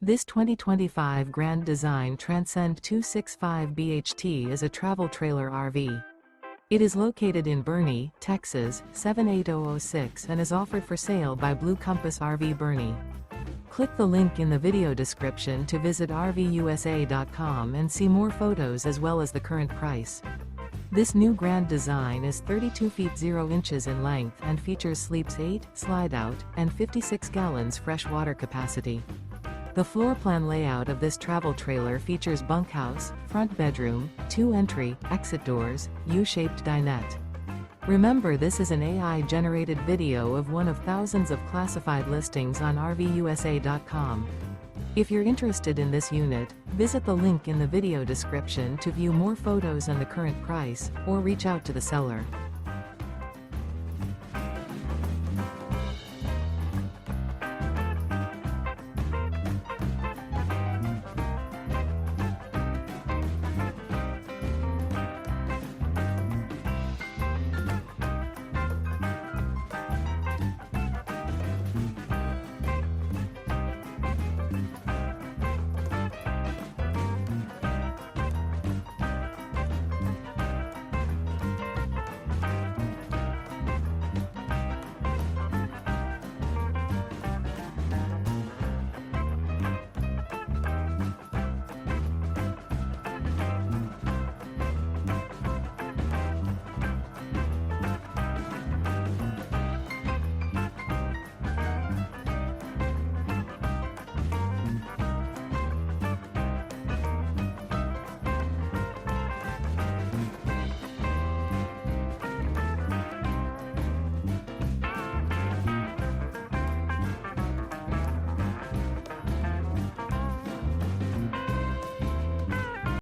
This 2025 Grand Design Transcend 265 BHT is a travel trailer RV. It is located in Boerne, Texas, 78006 and is offered for sale by Blue Compass RV Boerne. Click the link in the video description to visit RVUSA.com and see more photos as well as the current price. This new Grand Design is 32 feet 0 inches in length and features sleeps 8, Slideout, and 56 gallons fresh water capacity. The floor plan layout of this travel trailer features bunkhouse, front bedroom, 2 entry, exit doors, U-shaped dinette. Remember, this is an AI-generated video of one of thousands of classified listings on RVUSA.com. If you're interested in this unit, visit the link in the video description to view more photos and the current price, or reach out to the seller.